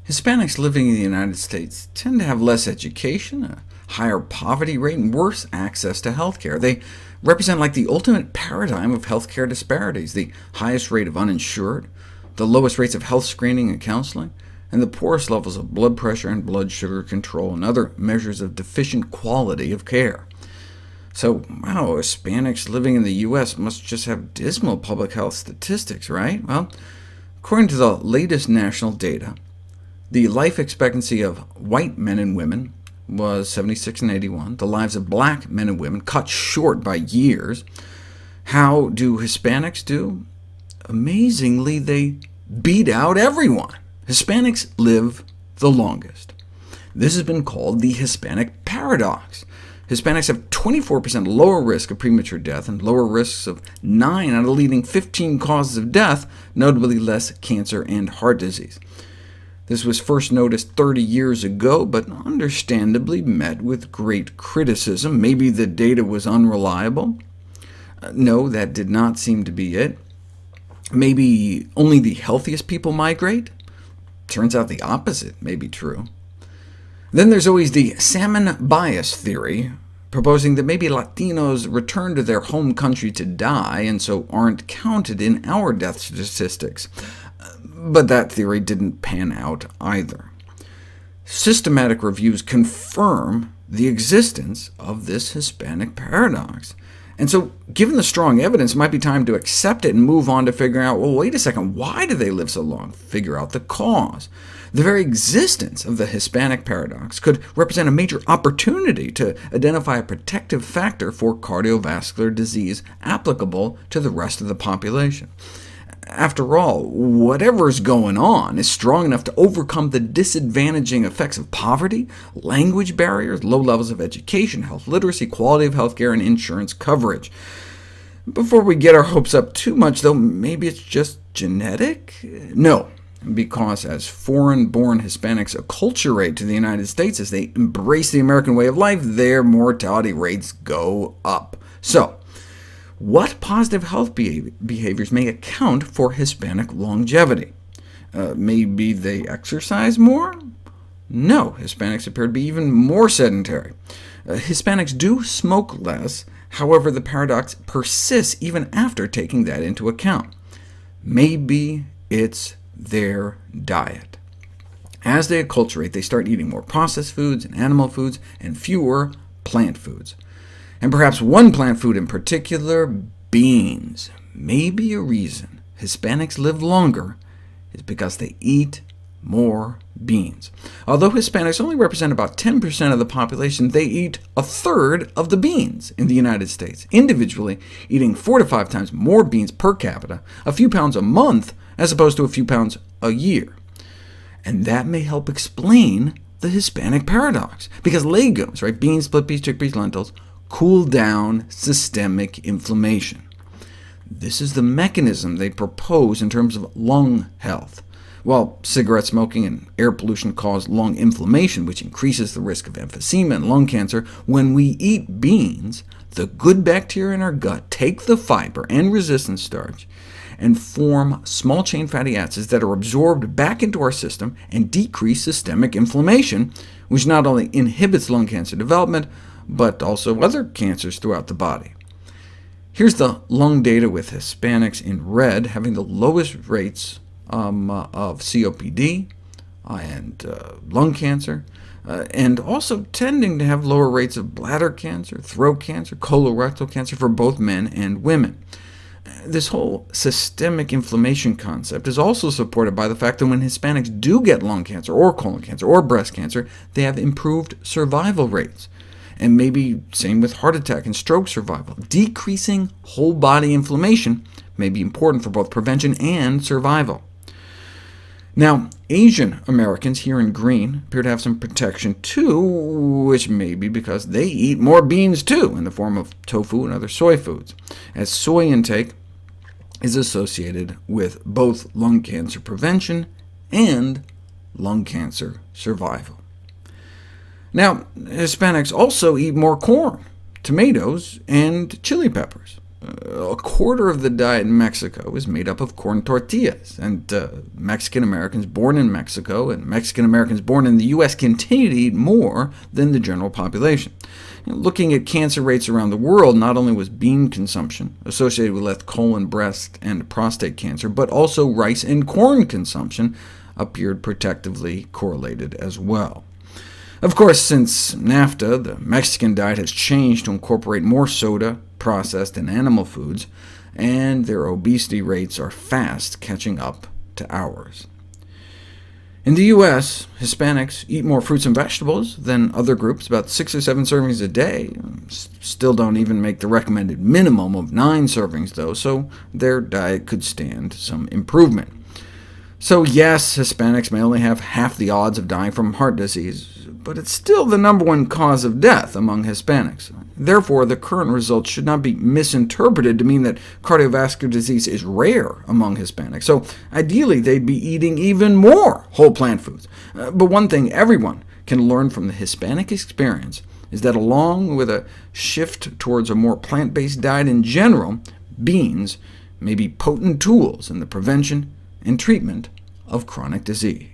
Hispanics living in the United States tend to have less education, a higher poverty rate, and worse access to healthcare. They represent like the ultimate paradigm of healthcare disparities, the highest rate of uninsured, the lowest rates of health screening and counseling, and the poorest levels of blood pressure and blood sugar control, and other measures of deficient quality of care. So, wow, Hispanics living in the U.S. must just have dismal public health statistics, right? Well, according to the latest national data, the life expectancy of white men and women was 76 and 81. The lives of black men and women cut short by years. How do Hispanics do? Amazingly, they beat out everyone. Hispanics live the longest. This has been called the Hispanic paradox. Hispanics have 24% lower risk of premature death, and lower risks of 9 out of the leading 15 causes of death, notably less cancer and heart disease. This was first noticed 30 years ago, but understandably met with great criticism. Maybe the data was unreliable. No, that did not seem to be it. Maybe only the healthiest people migrate? Turns out the opposite may be true. Then there's always the salmon bias theory, proposing that maybe Latinos return to their home country to die, and so aren't counted in our death statistics. But that theory didn't pan out either. Systematic reviews confirm the existence of this Hispanic paradox. And so, given the strong evidence, it might be time to accept it and move on to figuring out, well, wait a second, why do they live so long? Figure out the cause. The very existence of the Hispanic paradox could represent a major opportunity to identify a protective factor for cardiovascular disease applicable to the rest of the population. After all, whatever's going on is strong enough to overcome the disadvantaging effects of poverty, language barriers, low levels of education, health literacy, quality of healthcare, and insurance coverage. Before we get our hopes up too much, though, maybe it's just genetic? No, because as foreign-born Hispanics acculturate to the United States, as they embrace the American way of life, their mortality rates go up. So, what positive health behaviors may account for Hispanic longevity? Maybe they exercise more? No, Hispanics appear to be even more sedentary. Hispanics do smoke less, however the paradox persists even after taking that into account. Maybe it's their diet. As they acculturate, they start eating more processed foods and animal foods, and fewer plant foods. And perhaps one plant food in particular, beans. Maybe a reason Hispanics live longer is because they eat more beans. Although Hispanics only represent about 10% of the population, they eat a third of the beans in the United States, individually eating 4 to 5 times more beans per capita, a few pounds a month, as opposed to a few pounds a year. And that may help explain the Hispanic paradox, because legumes, right, beans, split peas, chickpeas, lentils, cool down systemic inflammation. This is the mechanism they propose in terms of lung health. While cigarette smoking and air pollution cause lung inflammation, which increases the risk of emphysema and lung cancer, when we eat beans, the good bacteria in our gut take the fiber and resistant starch and form small-chain fatty acids that are absorbed back into our system and decrease systemic inflammation, which not only inhibits lung cancer development, but also other cancers throughout the body. Here's the lung data with Hispanics in red having the lowest rates of COPD and lung cancer, and also tending to have lower rates of bladder cancer, throat cancer, colorectal cancer for both men and women. This whole systemic inflammation concept is also supported by the fact that when Hispanics do get lung cancer, or colon cancer, or breast cancer, they have improved survival rates. And maybe same with heart attack and stroke survival. Decreasing whole-body inflammation may be important for both prevention and survival. Now, Asian Americans here in green appear to have some protection too, which may be because they eat more beans too, in the form of tofu and other soy foods, as soy intake is associated with both lung cancer prevention and lung cancer survival. Now, Hispanics also eat more corn, tomatoes, and chili peppers. A quarter of the diet in Mexico is made up of corn tortillas, and Mexican-Americans born in Mexico and Mexican-Americans born in the U.S. continue to eat more than the general population. Looking at cancer rates around the world, not only was bean consumption associated with less colon, breast, and prostate cancer, but also rice and corn consumption appeared protectively correlated as well. Of course, since NAFTA, the Mexican diet has changed to incorporate more soda, processed, and animal foods, and their obesity rates are fast catching up to ours. In the U.S., Hispanics eat more fruits and vegetables than other groups, about 6 or 7 servings a day. Still don't even make the recommended minimum of 9 servings, though, so their diet could stand some improvement. So yes, Hispanics may only have half the odds of dying from heart disease, but it's still the #1 cause of death among Hispanics. Therefore, the current results should not be misinterpreted to mean that cardiovascular disease is rare among Hispanics. So ideally, they'd be eating even more whole plant foods. But one thing everyone can learn from the Hispanic experience is that along with a shift towards a more plant-based diet in general, beans may be potent tools in the prevention and treatment of chronic disease.